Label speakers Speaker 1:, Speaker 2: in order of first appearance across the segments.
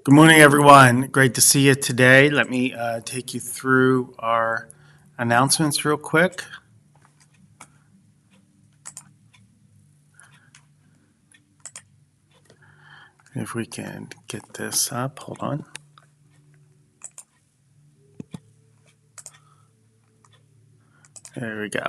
Speaker 1: Good morning, everyone. Great to see you today. Let me take you through our announcements real quick. If we can get this up, hold on. There we go.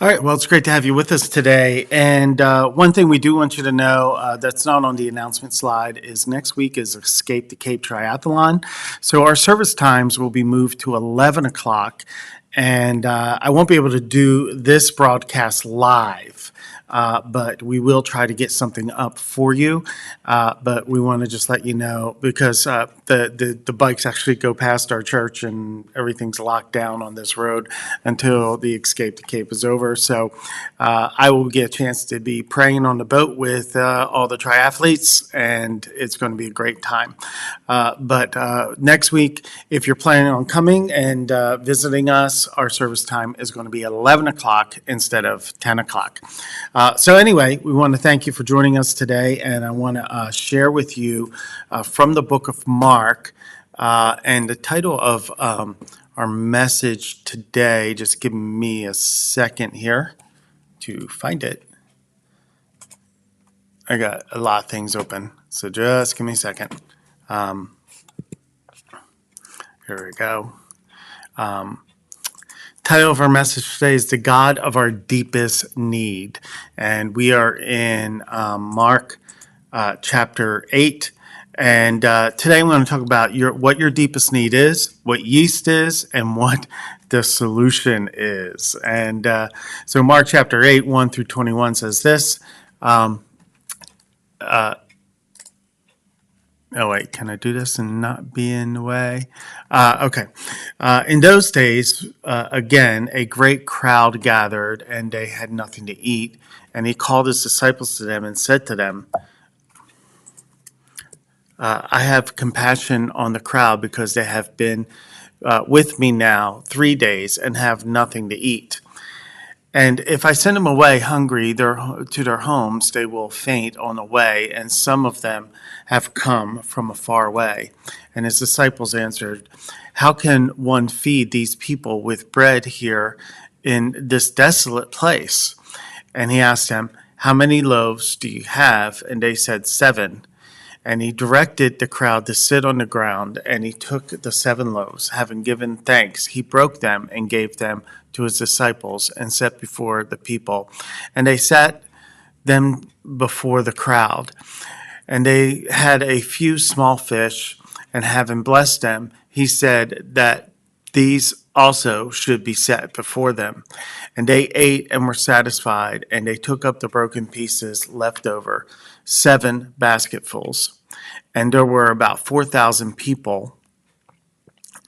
Speaker 1: All right. Well, it's great to have you with us today. And one thing we do want you to know that's not on the announcement slide is next week is Escape the Cape Triathlon. So our service times will be moved to 11 o'clock. And I won't be able to do this broadcast live. But we will try to get something up for you. But we want to just let you know because the bikes actually go past our church and everything's locked down on this road until the Escape the Cape is over. So I will get a chance to be praying on the boat with all the triathletes, and it's going to be a great time. But next week, if you're planning on coming and visiting us, our service time is going to be 11 o'clock instead of 10 o'clock. So anyway, we want to thank you for joining us today, and I want to share with you from the book of Mark, and the title of our message today, just give me a second here to find it. I got a lot of things open, so just give me a second. Here we go. Title of our message today is The God of Our Deepest Need. And we are in Mark chapter 8. And today I'm going to talk about what your deepest need is, what yeast is, and what the solution is. And so Mark chapter 8, 1 through 21 says this. Oh, wait, can I do this and not be in the way? Okay. In those days, again, a great crowd gathered, and they had nothing to eat. And he called his disciples to them and said to them, I have compassion on the crowd because they have been with me now 3 days and have nothing to eat. And if I send them away hungry to their homes, they will faint on the way, and some of them have come from a far way. And his disciples answered, how can one feed these people with bread here in this desolate place? And he asked them, how many loaves do you have? And they said, 7. And he directed the crowd to sit on the ground, and he took the 7 loaves. Having given thanks, he broke them and gave them to his disciples and set before the people. And they sat them before the crowd. And they had a few small fish, and having blessed them, he said that these also should be set before them. And they ate and were satisfied, and they took up the broken pieces left over, 7 basketfuls. And there were about 4,000 people,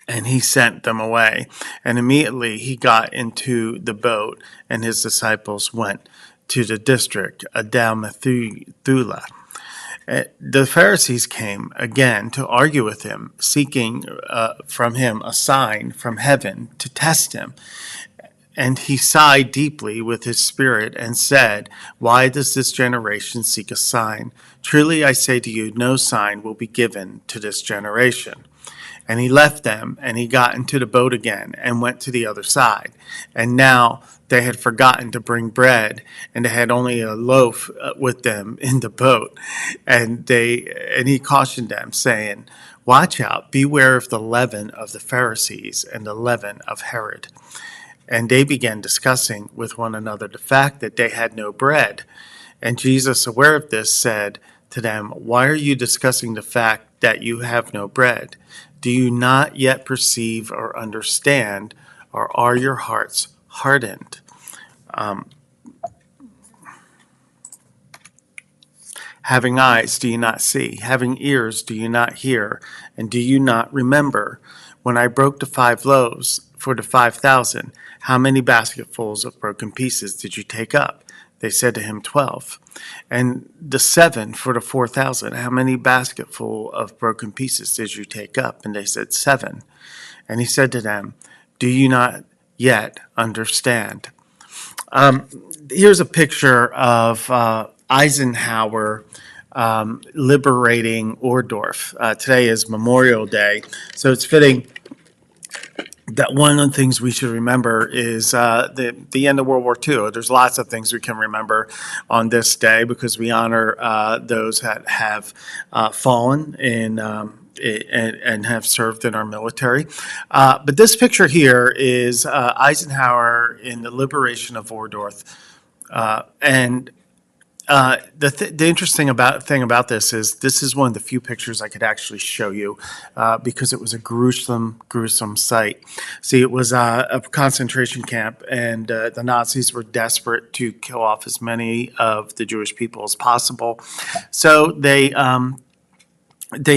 Speaker 1: and he sent them away. And immediately he got into the boat, and his disciples went to the district of Dalmathula. The Pharisees came again to argue with him, seeking from him a sign from heaven to test him. And he sighed deeply with his spirit and said, why does this generation seek a sign? Truly I say to you, no sign will be given to this generation. And he left them, and he got into the boat again and went to the other side. And now they had forgotten to bring bread, and they had only a loaf with them in the boat. And he cautioned them, saying, watch out, beware of the leaven of the Pharisees and the leaven of Herod. And they began discussing with one another the fact that they had no bread. And Jesus, aware of this, said to them, why are you discussing the fact that you have no bread? Do you not yet perceive or understand, or are your hearts hardened? Having eyes, do you not see? Having ears, do you not hear? And do you not remember when I broke the 5 loaves for the 5,000? How many basketfuls of broken pieces did you take up? They said to him, 12. And the 7 for the 4,000, how many basketful of broken pieces did you take up? And they said, 7. And he said to them, do you not yet understand? Here's a picture of Eisenhower liberating Ohrdruf. Today is Memorial Day, so it's fitting that one of the things we should remember is the end of World War II. There's lots of things we can remember on this day because we honor those that have fallen in and have served in our military. But this picture here is Eisenhower in the liberation of Ohrdruf. The interesting thing about this is one of the few pictures I could actually show you because it was a gruesome sight. See, it was a concentration camp, and the Nazis were desperate to kill off as many of the Jewish people as possible. So they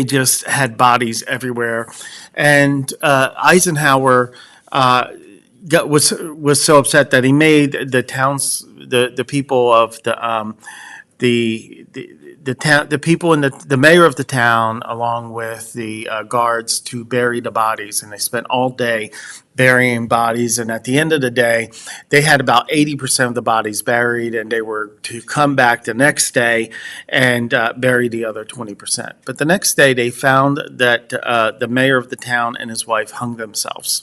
Speaker 1: just had bodies everywhere, and Eisenhower was so upset that he made the towns, the people of the people in the mayor of the town, along with the guards, to bury the bodies, and they spent all day burying bodies. And at the end of the day, they had about 80% of the bodies buried, and they were to come back the next day and bury the other 20%. But the next day, they found that the mayor of the town and his wife hung themselves.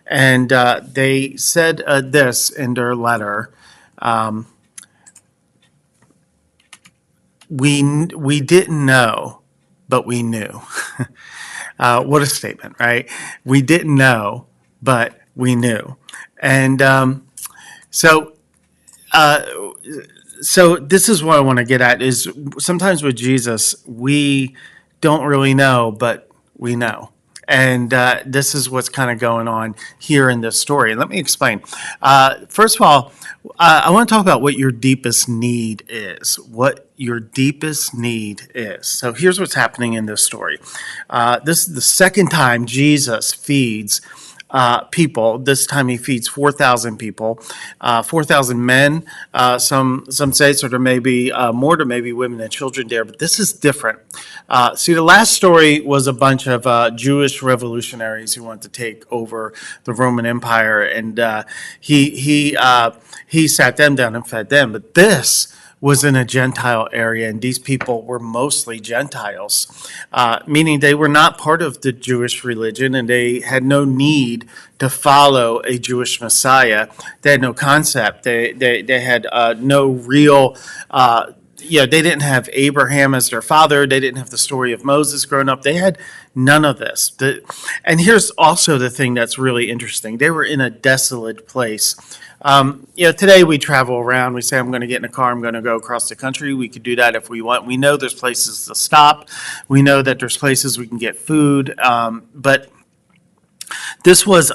Speaker 1: And they said this in their letter. We didn't know, but we knew. What a statement, right? We didn't know, but we knew. And so this is what I want to get at is sometimes with Jesus, we don't really know, but we know. And this is what's kind of going on here in this story. And let me explain. First of all, I want to talk about what your deepest need is. What your deepest need is. So here's what's happening in this story. This is the second time Jesus feeds people. This time he feeds 4,000 people, 4,000 men. Some say, so there may be more, there may be women and children there, but this is different. See, the last story was a bunch of Jewish revolutionaries who wanted to take over the Roman Empire, and he sat them down and fed them. But this was in a Gentile area, and these people were mostly Gentiles, meaning they were not part of the Jewish religion, and they had no need to follow a Jewish Messiah. They had no concept. They had no real. They didn't have Abraham as their father. They didn't have the story of Moses growing up. They had none of this. And here's also the thing that's really interesting. They were in a desolate place. Today we travel around. We say, I'm going to get in a car. I'm going to go across the country. We could do that if we want. We know there's places to stop. We know that there's places we can get food. But this was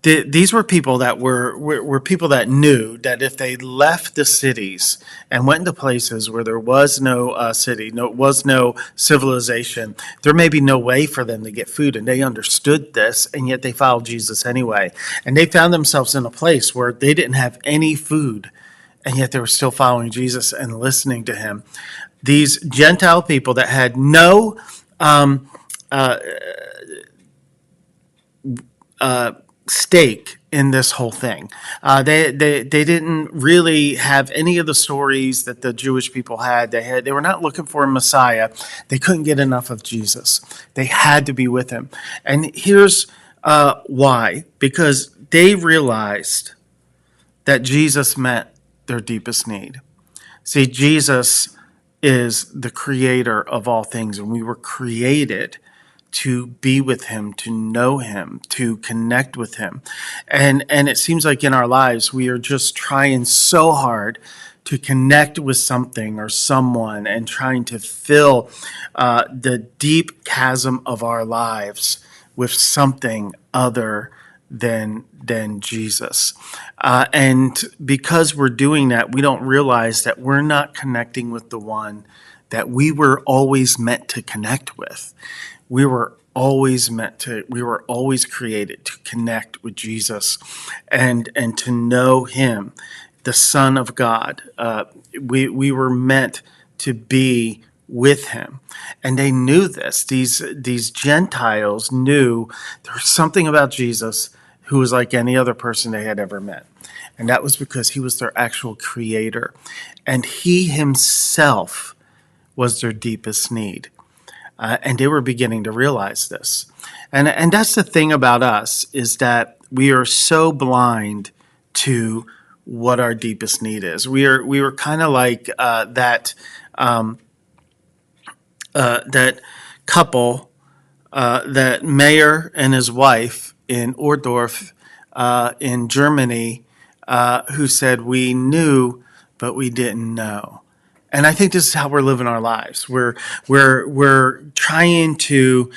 Speaker 1: these were people that were people that knew that if they left the cities and went into places where there was no city, was no civilization, there may be no way for them to get food, and they understood this, and yet they followed Jesus anyway. And they found themselves in a place where they didn't have any food, and yet they were still following Jesus and listening to him. These Gentile people that had no stake in this whole thing. They didn't really have any of the stories that the Jewish people had. They were not looking for a Messiah. They couldn't get enough of Jesus. They had to be with him. And here's why. Because they realized that Jesus met their deepest need. See, Jesus is the creator of all things, and we were created to be with him, to know him, to connect with him. And it seems like in our lives, we are just trying so hard to connect with something or someone and trying to fill the deep chasm of our lives with something other than Jesus. And because we're doing that, we don't realize that we're not connecting with the one that we were always meant to connect with. We were always created to connect with Jesus and to know him, the Son of God. We were meant to be with him. And they knew this. These Gentiles knew there was something about Jesus who was like any other person they had ever met. And that was because he was their actual creator. And he himself was their deepest need. And they were beginning to realize this. And that's the thing about us, is that we are so blind to what our deepest need is. We were kind of like that couple, that mayor and his wife in Ohrdruf in Germany, who said, "We knew, but we didn't know." And I think this is how we're living our lives. We're trying to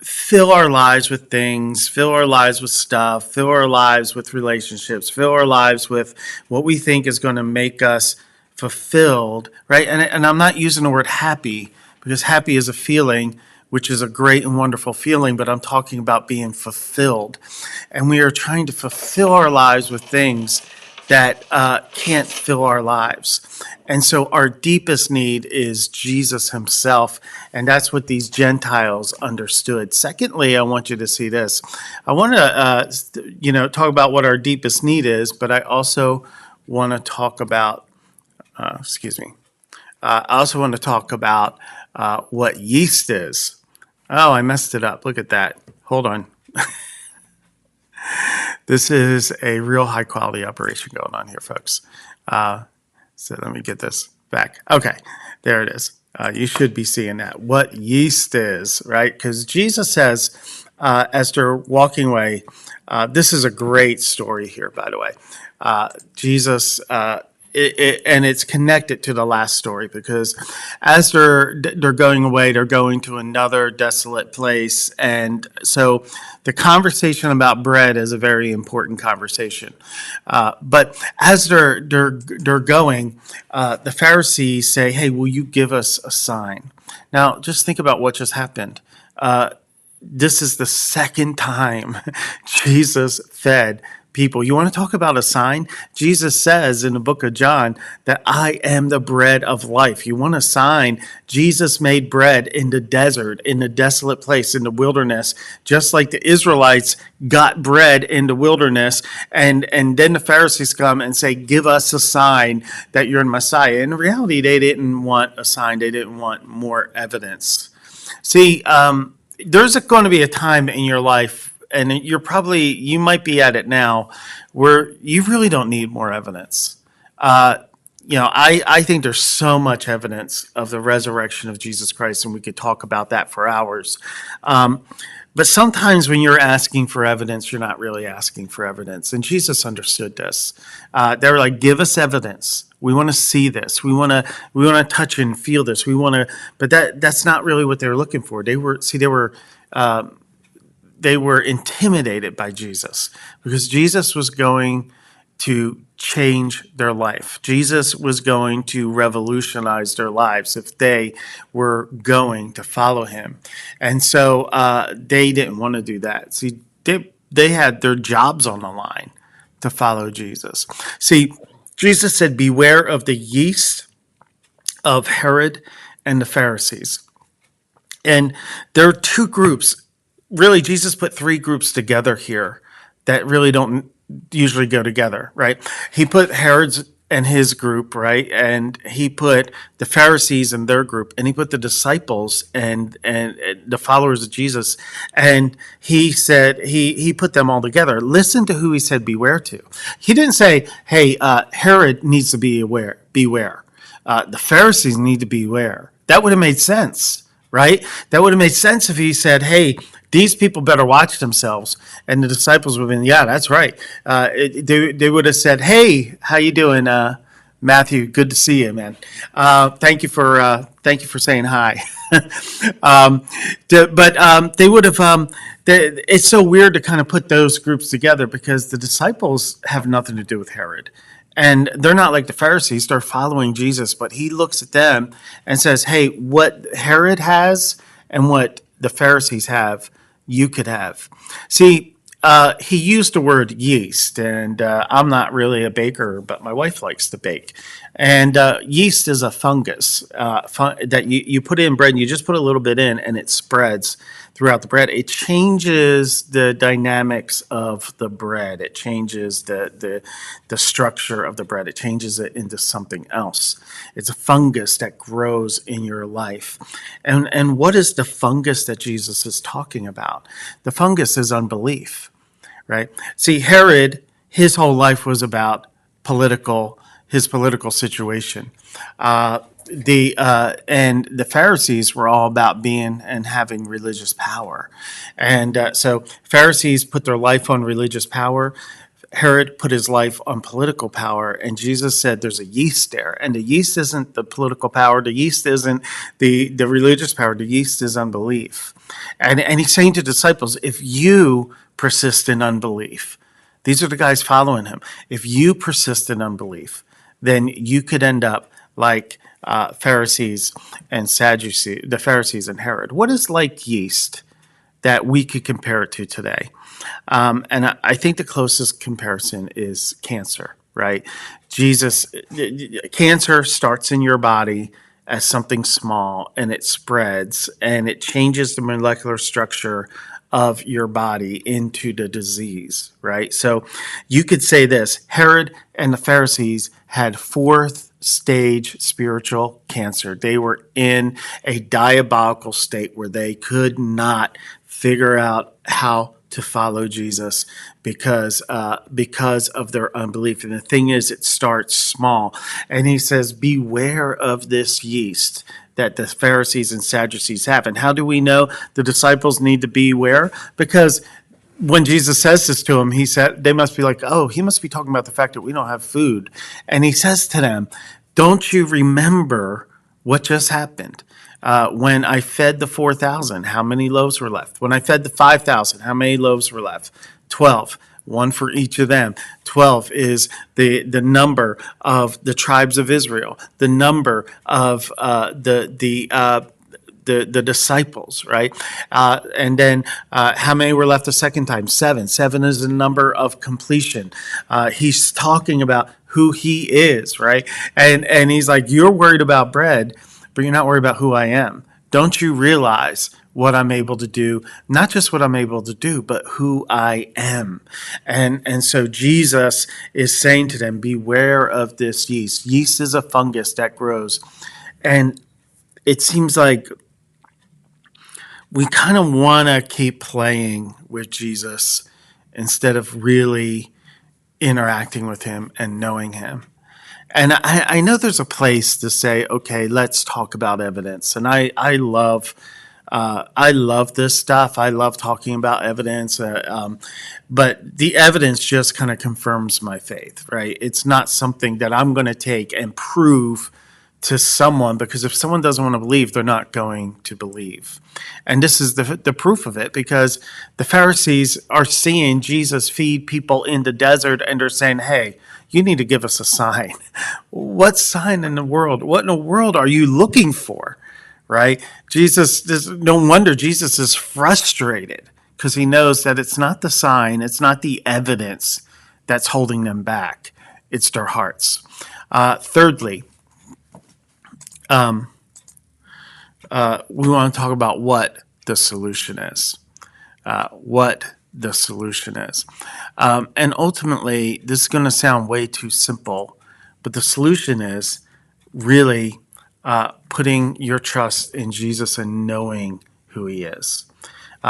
Speaker 1: fill our lives with things, fill our lives with stuff, fill our lives with relationships, fill our lives with what we think is going to make us fulfilled, right? And I'm not using the word happy, because happy is a feeling, which is a great and wonderful feeling, but I'm talking about being fulfilled. And we are trying to fulfill our lives with things that can't fill our lives. And so our deepest need is Jesus himself, and that's what these Gentiles understood. Secondly, I want you to see this. I want to, talk about what our deepest need is, but I also want to talk about, I also want to talk about what yeast is. Oh, I messed it up. Look at that. Hold on. This is a real high quality operation going on here, folks. So let me get this back. Okay, there it is. You should be seeing that. What yeast is, right? Because Jesus says, as they're walking away, this is a great story here, by the way. Jesus, and it's connected to the last story, because as they're going away, they're going to another desolate place, and so the conversation about bread is a very important conversation. But as they're going, the Pharisees say, "Hey, will you give us a sign?" Now, just think about what just happened. This is the second time Jesus fed people. You want to talk about a sign? Jesus says in the book of John that I am the bread of life. You want a sign? Jesus made bread in the desert, in the desolate place, in the wilderness, just like the Israelites got bread in the wilderness. And then the Pharisees come and say, "Give us a sign that you're the Messiah." In reality, they didn't want a sign. They didn't want more evidence. See, there's going to be a time in your life, and you might be at it now, where you really don't need more evidence. I think there's so much evidence of the resurrection of Jesus Christ, and we could talk about that for hours. But sometimes when you're asking for evidence, you're not really asking for evidence. And Jesus understood this. They were like, "Give us evidence. We want to see this. We want to touch and feel this. But that's not really what they were looking for. They were intimidated by Jesus, because Jesus was going to change their life. Jesus was going to revolutionize their lives if they were going to follow him. And so they didn't want to do that. See, they had their jobs on the line to follow Jesus. See, Jesus said, "Beware of the yeast of Herod and the Pharisees." And there are two groups. Really, Jesus put three groups together here that really don't usually go together, right? He put Herod's and his group, right? And he put the Pharisees and their group, and he put the disciples and the followers of Jesus. And he said, he put them all together. Listen to who he said beware to. He didn't say, "Hey, Herod needs to beware. The Pharisees need to beware." That would have made sense, right? That would have made sense if he said, "Hey, these people better watch themselves." And the disciples would have been, "Yeah, that's right." They would have said, "Hey, how you doing, Matthew, good to see you, man. Thank you for saying hi. They would have. It's so weird to kind of put those groups together because the disciples have nothing to do with Herod, and they're not like the Pharisees. They're following Jesus, but he looks at them and says, "Hey, what Herod has and what the Pharisees have, you could have." See, he used the word yeast, and I'm not really a baker, but my wife likes to bake. And yeast is a fungus that you put in bread, and you just put a little bit in, and it spreads throughout the bread. It changes the dynamics of the bread. It changes the structure of the bread. It changes it into something else. It's a fungus that grows in your life. And what is the fungus that Jesus is talking about? The fungus is unbelief, right? See, Herod, his whole life was about his political situation. And the Pharisees were all about being and having religious power, and so Pharisees put their life on religious power. Herod put his life on political power, and Jesus said there's a yeast there, and the yeast isn't the political power, the yeast isn't the religious power, the yeast is unbelief. And he's saying to disciples, if you persist in unbelief, these are the guys following him. If you persist in unbelief, then you could end up like Pharisees and Sadducees, the Pharisees and Herod. What is like yeast that we could compare it to today? And I think the closest comparison is cancer, right? Cancer starts in your body as something small and it spreads and it changes the molecular structure of your body into the disease, right? So you could say this: Herod and the Pharisees had fourth stage spiritual cancer. They were in a diabolical state where they could not figure out how to follow Jesus because of their unbelief. And the thing is, it starts small. And he says, beware of this yeast that the Pharisees and Sadducees have. And how do we know the disciples need to beware? Because when Jesus says this to them, he said, they must be like, oh, he must be talking about the fact that we don't have food. And he says to them, don't you remember what just happened? When I fed the 4,000, how many loaves were left? When I fed the 5,000, how many loaves were left? 12, one for each of them. 12 is the number of the tribes of Israel, the number of the disciples, right? And then how many were left the second time? 7. 7 is the number of completion. He's talking about who he is, right? And he's like, you're worried about bread, but you're not worried about who I am. Don't you realize what I'm able to do? Not just what I'm able to do, but who I am. And so Jesus is saying to them, beware of this yeast. Yeast is a fungus that grows. And it seems like we kind of want to keep playing with Jesus instead of really interacting with him and knowing him. And I know there's a place to say, okay, let's talk about evidence. And I love this stuff. I love talking about evidence. But the evidence just kind of confirms my faith, right? It's not something that I'm going to take and prove to someone, because if someone doesn't want to believe, they're not going to believe. And this is the proof of it, because the Pharisees are seeing Jesus feed people in the desert and they're saying, hey, you need to give us a sign. What sign in the world? What in the world are you looking for? Right? No wonder Jesus is frustrated, because he knows that it's not the sign, it's not the evidence that's holding them back. It's their hearts. Thirdly, we want to talk about what the solution is. And ultimately, this is going to sound way too simple, but the solution is really putting your trust in Jesus and knowing who he is.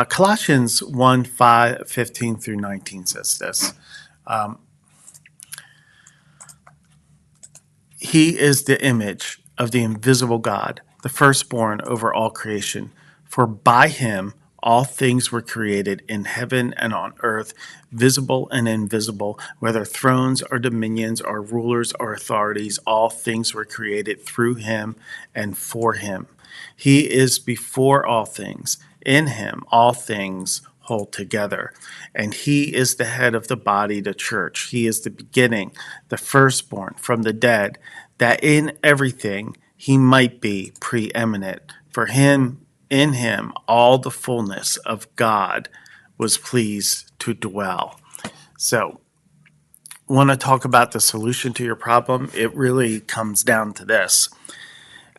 Speaker 1: Colossians 1:15 through 19 says this. He is the image of the invisible God, the firstborn over all creation. For by him all things were created in heaven and on earth, visible and invisible, whether thrones or dominions or rulers or authorities, all things were created through him and for him. He is before all things. In him, all things hold together. And he is the head of the body, the church. He is the beginning, the firstborn from the dead, that in everything he might be preeminent. For him, in him, all the fullness of God was pleased to dwell. So, want to talk about the solution to your problem? It really comes down to this.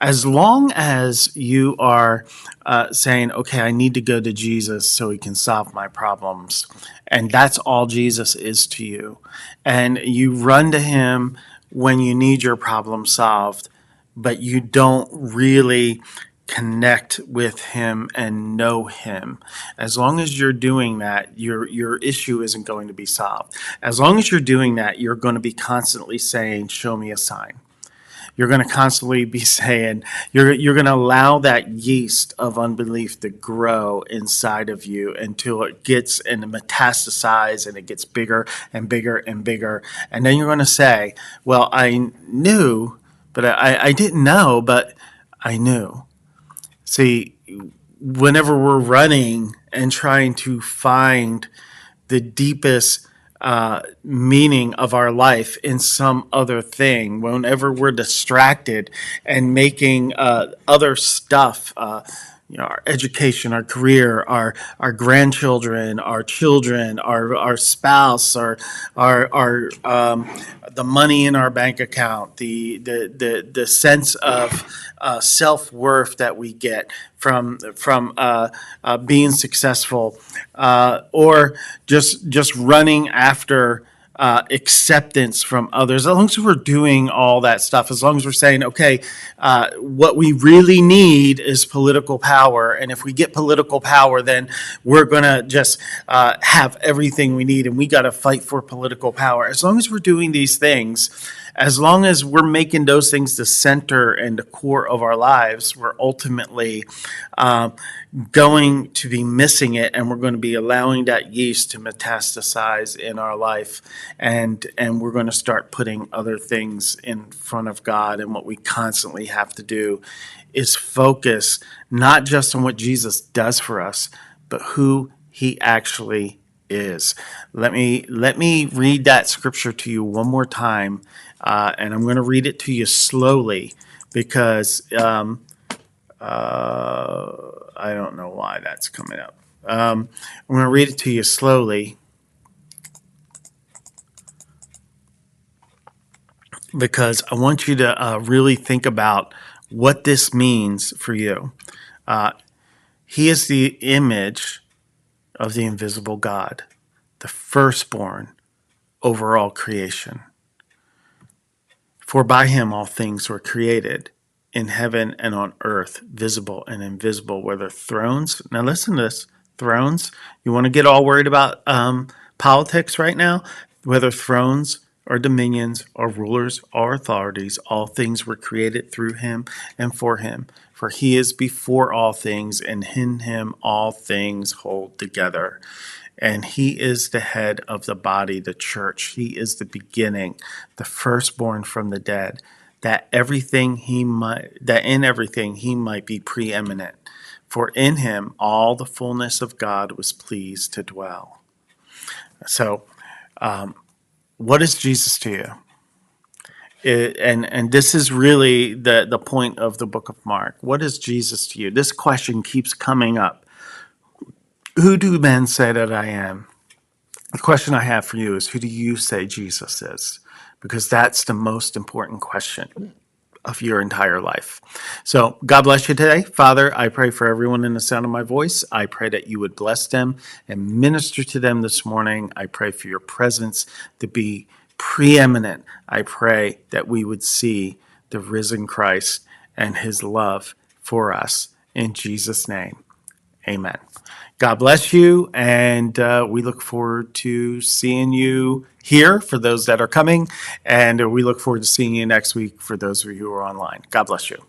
Speaker 1: As long as you are saying, okay, I need to go to Jesus so he can solve my problems, and that's all Jesus is to you, and you run to him when you need your problem solved, but you don't really connect with him and know him. As long as you're doing that, your issue isn't going to be solved. As long as you're doing that, you're going to be constantly saying, show me a sign. You're going to constantly be saying, you're going to allow that yeast of unbelief to grow inside of you until it gets and metastasize and it gets bigger and bigger and bigger. And then you're going to say, well, I knew, but I didn't know, but I knew. See, whenever we're running and trying to find the deepest meaning of our life in some other thing, whenever we're distracted and making other stuff, our education, our career, our grandchildren, our children, our spouse, our the money in our bank account, the sense of self-worth that we get from being successful, or just running after acceptance from others. As long as we're doing all that stuff, as long as we're saying, okay, what we really need is political power, and if we get political power, then we're going to just have everything we need, and we got to fight for political power. As long as we're doing these things, as long as we're making those things the center and the core of our lives, we're ultimately going to be missing it, and we're going to be allowing that yeast to metastasize in our life, and we're going to start putting other things in front of God. And what we constantly have to do is focus not just on what Jesus does for us, but who he actually is. Let me read that scripture to you one more time, and I'm going to read it to you slowly because I don't know why that's coming up. I'm going to read it to you slowly because I want you to really think about what this means for you. He is the image of the invisible God, the firstborn over all creation. For by him all things were created, in heaven and on earth, visible and invisible, whether thrones. Now listen to this. Thrones. You want to get all worried about politics right now? Whether thrones or dominions or rulers or authorities, all things were created through him and for him. For he is before all things, and in him all things hold together. And he is the head of the body, the church. He is the beginning, the firstborn from the dead, that in everything he might be preeminent. For in him all the fullness of God was pleased to dwell. So, what is Jesus to you? And this is really the point of the book of Mark. What is Jesus to you? This question keeps coming up. Who do men say that I am? The question I have for you is, who do you say Jesus is? Because that's the most important question of your entire life. So God bless you today. Father, I pray for everyone in the sound of my voice. I pray that you would bless them and minister to them this morning. I pray for your presence to be preeminent. I pray that we would see the risen Christ and his love for us. In Jesus' name, amen. God bless you, and we look forward to seeing you here for those that are coming, and we look forward to seeing you next week for those of you who are online. God bless you.